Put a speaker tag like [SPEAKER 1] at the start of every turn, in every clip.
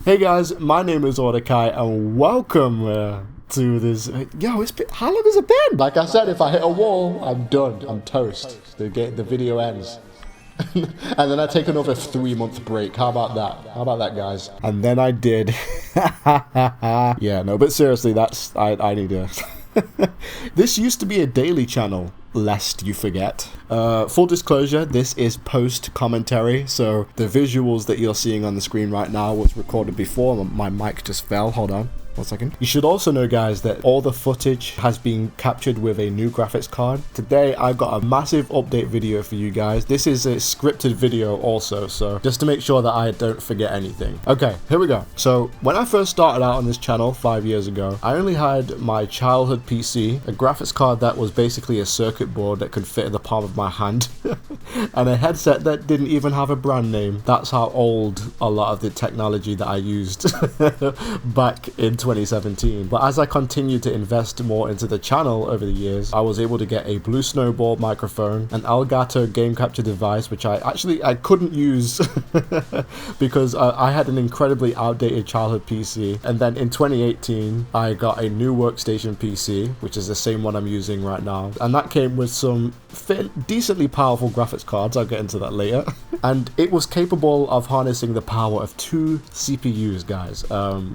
[SPEAKER 1] Hey guys, my name is Awedecai and welcome to this. Yo, it's been, how long has it been? Like I said, if I hit a wall, I'm done. I'm toast. The video ends. And then I take another 3-month break. How about that? How about that, guys? And then I did. Yeah, no, but seriously, that's I need to. This used to be a daily channel, lest you forget. Full disclosure, this is post commentary, so the visuals that you're seeing on the screen right now was recorded before. My mic just fell. Hold on 1 second. You should also know, guys, that all the footage has been captured with a new graphics card. Today I got a massive update video for you guys. This is a scripted video also, so just to make sure that I don't forget anything. Okay, here we go. So when I first started out on this channel 5 years ago, I only had my childhood PC, a graphics card that was basically a circuit board that could fit in the palm of my hand, and a headset that didn't even have a brand name. That's how old a lot of the technology that I used back in 2017. But as I continued to invest more into the channel over the years, I was able to get a Blue Snowball microphone, an Elgato game capture device, which I couldn't use because I had an incredibly outdated childhood PC. And then in 2018, I got a new workstation PC, which is the same one I'm using right now. And that came with some decently powerful graphics cards. I'll get into that later. And it was capable of harnessing the power of 2 CPUs, guys.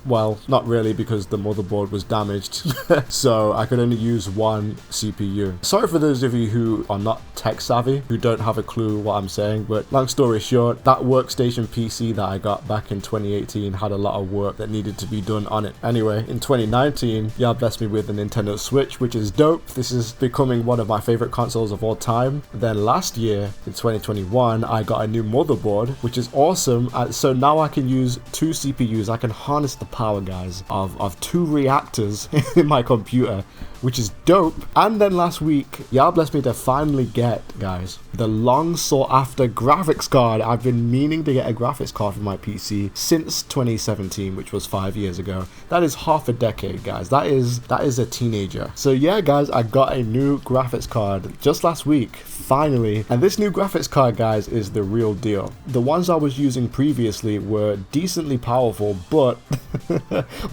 [SPEAKER 1] Well, not really, because the motherboard was damaged. So I could only use 1 CPU. Sorry for those of you who are not tech savvy, who don't have a clue what I'm saying, but long story short, that workstation PC that I got back in 2018 had a lot of work that needed to be done on it. Anyway, in 2019, y'all blessed me with a Nintendo Switch, which is dope. This is becoming one of my favorite consoles of all time. Then last year, in 2021, I got a new motherboard, which is awesome. So now I can use 2 CPUs. I can harness the power, guys, of 2 reactors in my computer, which is dope. And then last week, y'all blessed me to finally get, guys, the long sought after graphics card. I've been meaning to get a graphics card for my PC since 2017, which was 5 years ago. That is half a decade, guys. That is a teenager. So yeah, guys, I got a new graphics card just last week, finally. And this new graphics card, guys, is the real deal. The ones I was using previously were decently powerful, but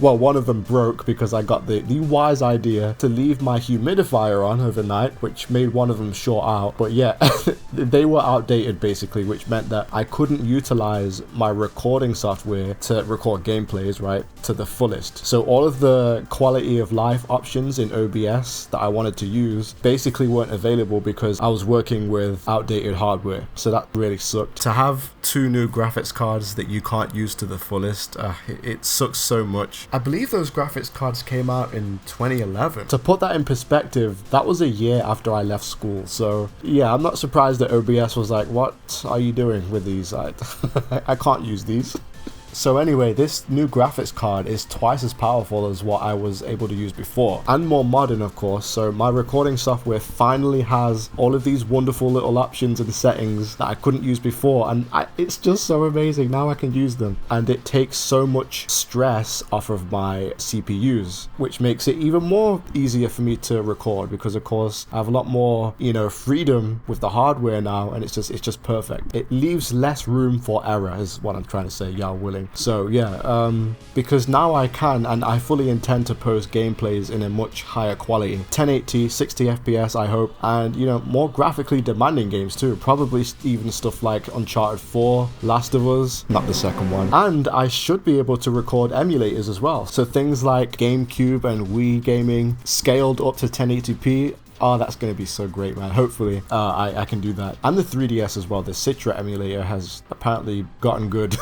[SPEAKER 1] well, one of them broke because I got the wise idea to leave my humidifier on overnight, which made one of them short out. But yeah, they were outdated basically, which meant that I couldn't utilize my recording software to record gameplays, right, to the fullest. So all of the quality of life options in OBS that I wanted to use basically weren't available because I was working with outdated hardware. So that really sucked. To have 2 new graphics cards that you can't use to the fullest, it sucks so much. I believe those graphics cards came out in 2011. To put that in perspective, that was a year after I left school. So yeah, I'm not surprised that OBS was like, what are you doing with these? I can't use these. So anyway, this new graphics card is twice as powerful as what I was able to use before, and more modern, of course. So my recording software finally has all of these wonderful little options and settings that I couldn't use before, and it's just so amazing. Now I can use them, and it takes so much stress off of my CPUs, which makes it even more easier for me to record, because of course I have a lot more, you know, freedom with the hardware now, and it's just perfect. It leaves less room for error, is what I'm trying to say. Y'all willing? So yeah, because now I can, and I fully intend to post gameplays in a much higher quality, 1080, 60 FPS I hope, and you know, more graphically demanding games too, probably even stuff like Uncharted 4, Last of Us, not the second one. And I should be able to record emulators as well, so things like GameCube and Wii gaming scaled up to 1080p. Oh, that's going to be so great, man. Hopefully I can do that. And the 3DS as well. The Citra emulator has apparently gotten good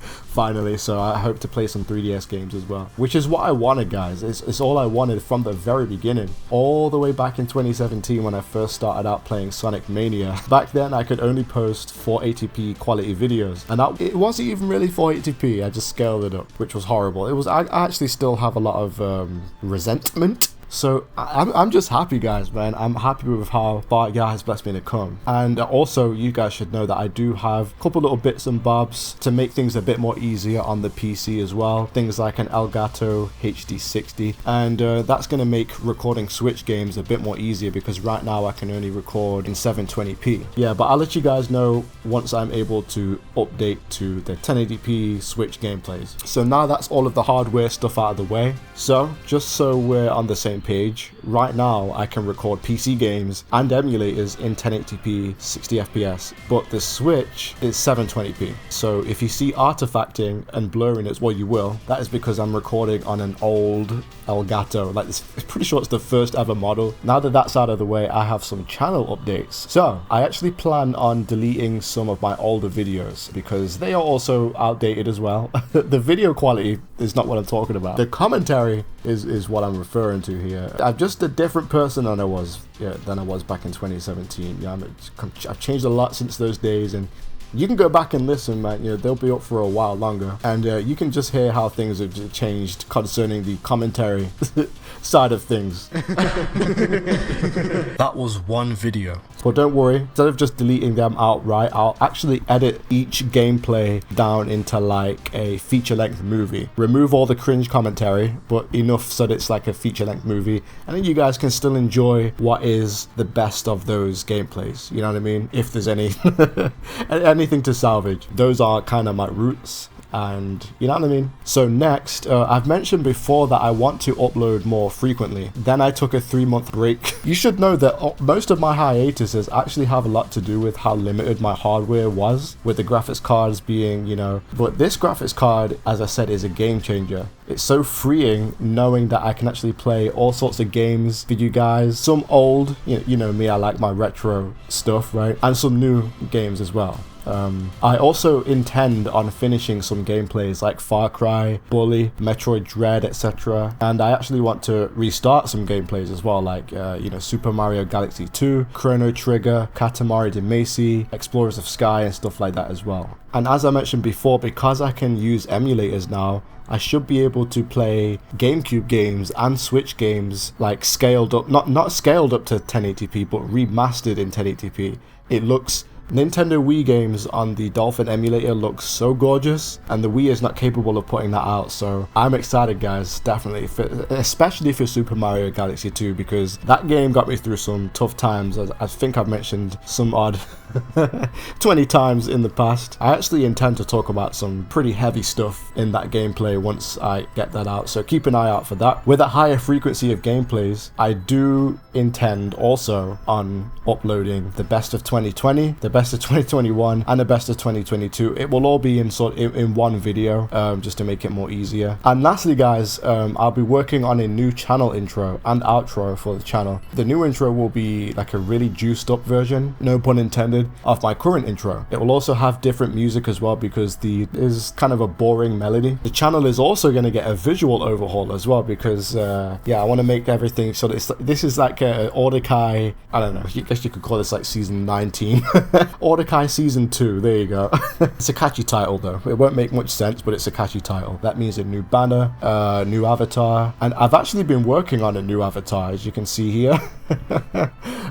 [SPEAKER 1] finally, so I hope to play some 3DS games as well, which is what I wanted, guys. It's all I wanted from the very beginning, all the way back in 2017 when I first started out playing Sonic Mania. Back then I could only post 480p quality videos, and it wasn't even really 480p. I just scaled it up, which was horrible. I actually still have a lot of resentment So I'm just happy, guys, man. I'm happy with how far God has blessed me to come. And also, you guys should know that I do have a couple little bits and bobs to make things a bit more easier on the PC as well. Things like an Elgato HD60, and that's going to make recording Switch games a bit more easier, because right now I can only record in 720p. Yeah, but I'll let you guys know once I'm able to update to the 1080p Switch gameplays. So now that's all of the hardware stuff out of the way. So just so we're on the same page, right now I can record PC games and emulators in 1080p 60 FPS, but the Switch is 720p. So if you see artifacting and blurring as well, you will. That is because I'm recording on an old Elgato. Like this, I'm pretty sure it's the first ever model. Now that that's out of the way, I have some channel updates. So I actually plan on deleting some of my older videos because they are also outdated as well. The video quality is not what I'm talking about. The commentary is what I'm referring to here. I'm just a different person than I was back in 2017. Yeah, I've changed a lot since those days, and you can go back and listen, man. They'll be up for a while longer, and you can just hear how things have changed concerning the commentary side of things. That was one video. But don't worry, instead of just deleting them outright, I'll actually edit each gameplay down into like a feature-length movie. Remove all the cringe commentary, but enough so that it's like a feature-length movie, and then you guys can still enjoy what is the best of those gameplays. You know what I mean? If there's any anything to salvage. Those are kind of my roots. And you know what I mean? So next, I've mentioned before that I want to upload more frequently. Then I took a 3-month break. You should know that most of my hiatuses actually have a lot to do with how limited my hardware was, with the graphics cards being, but this graphics card, as I said, is a game changer. It's so freeing knowing that I can actually play all sorts of games for you guys. Some old, you know me, I like my retro stuff, right? And some new games as well. I also intend on finishing some gameplays like Far Cry, Bully, Metroid Dread, etc. And I actually want to restart some gameplays as well, like Super Mario Galaxy 2, Chrono Trigger, Katamari Damacy, Explorers of Sky, and stuff like that as well. And as I mentioned before, because I can use emulators now, I should be able to play GameCube games and Switch games like scaled up, not scaled up to 1080p, but remastered in 1080p. It looks Nintendo Wii games on the Dolphin emulator look so gorgeous, and the Wii is not capable of putting that out, so I'm excited, guys, definitely, especially for Super Mario Galaxy 2, because that game got me through some tough times, as I think I've mentioned some odd 20 times in the past. I actually intend to talk about some pretty heavy stuff in that gameplay once I get that out, so keep an eye out for that. With a higher frequency of gameplays, I do intend also on uploading the best of 2020, the best of 2021, and the best of 2022. It will all be in one video, just to make it more easier. And lastly, guys, I'll be working on a new channel intro and outro for the channel. The new intro will be like a really juiced up version, no pun intended, of my current intro. It will also have different music as well, because is kind of a boring melody. The channel is also going to get a visual overhaul as well, because I want to make everything so that this is like a Awedecai, I don't know, I guess you could call this like season 19. Awedecai Season 2, there you go. It's a catchy title though. It won't make much sense, but it's a catchy title. That means a new banner, new avatar, and I've actually been working on a new avatar, as you can see here.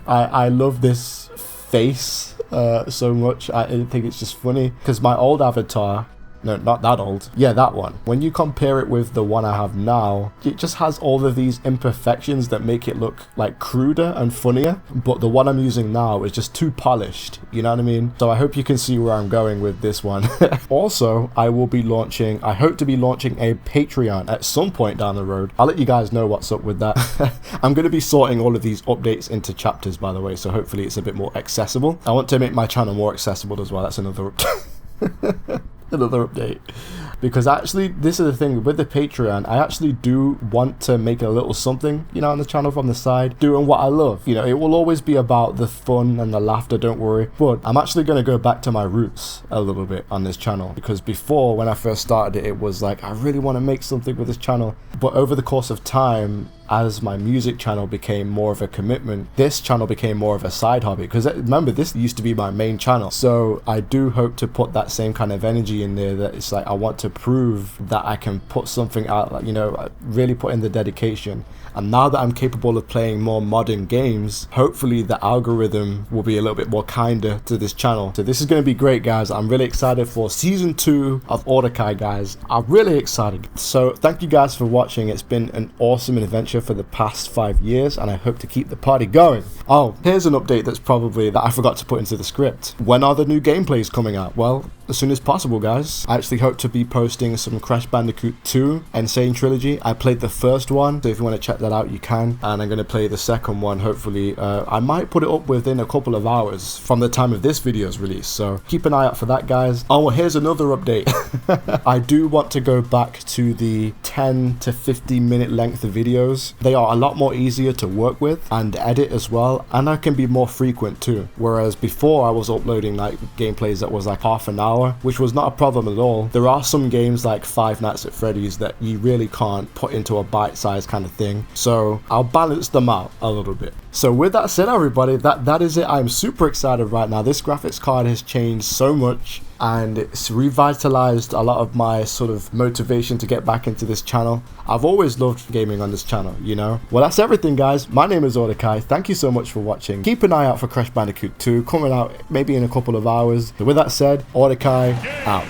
[SPEAKER 1] I love this face so much. I think it's just funny, because my old avatar, no, not that old, yeah, that one, when you compare it with the one I have now, it just has all of these imperfections that make it look like cruder and funnier, but the one I'm using now is just too polished, you know what I mean? So I hope you can see where I'm going with this one. Also, I hope to be launching a Patreon at some point down the road. I'll let you guys know what's up with that. I'm going to be sorting all of these updates into chapters, by the way, so hopefully it's a bit more accessible. I want to make my channel more accessible as well. That's another another update, because actually this is the thing with the Patreon, I actually do want to make a little something, on the channel from the side, doing what I love. It will always be about the fun and the laughter, don't worry, but I'm actually going to go back to my roots a little bit on this channel, because before, when I first started it was like, I really want to make something with this channel, but over the course of time, as my music channel became more of a commitment, this channel became more of a side hobby, because remember, this used to be my main channel. So I do hope to put that same kind of energy in there, that it's like I want to to prove that I can put something out, like, you know, really put in the dedication. And now that I'm capable of playing more modern games, hopefully the algorithm will be a little bit more kinder to this channel. So this is going to be great, guys. I'm really excited for season 2 of Awedecai, guys. I'm really excited. So thank you guys for watching. It's been an awesome adventure for the past 5 years, and I hope to keep the party going. Oh, here's an update that I forgot to put into the script. When are the new gameplays coming out? Well, as soon as possible, guys. I actually hope to be posting some Crash Bandicoot 2 Insane Trilogy. I played the first one, so if you want to check that out, you can. And I'm going to play the second one, hopefully. I might put it up within a couple of hours from the time of this video's release, so keep an eye out for that, guys. Oh, well, here's another update. I do want to go back to the 10 to 15 minute length of videos. They are a lot more easier to work with and edit as well, and I can be more frequent too. Whereas before I was uploading like gameplays that was like half an hour, which was not a problem at all. There are some games like Five Nights at Freddy's that you really can't put into a bite-sized kind of thing, so I'll balance them out a little bit. So with that said, everybody, that is it. I'm super excited right now. This graphics card has changed so much, and it's revitalized a lot of my sort of motivation to get back into this channel. I've always loved gaming on this channel, you know. Well, that's everything, guys. My name is Awedecai. Thank you so much for watching. Keep an eye out for Crash Bandicoot 2 coming out maybe in a couple of hours. So with that said, Awedecai out.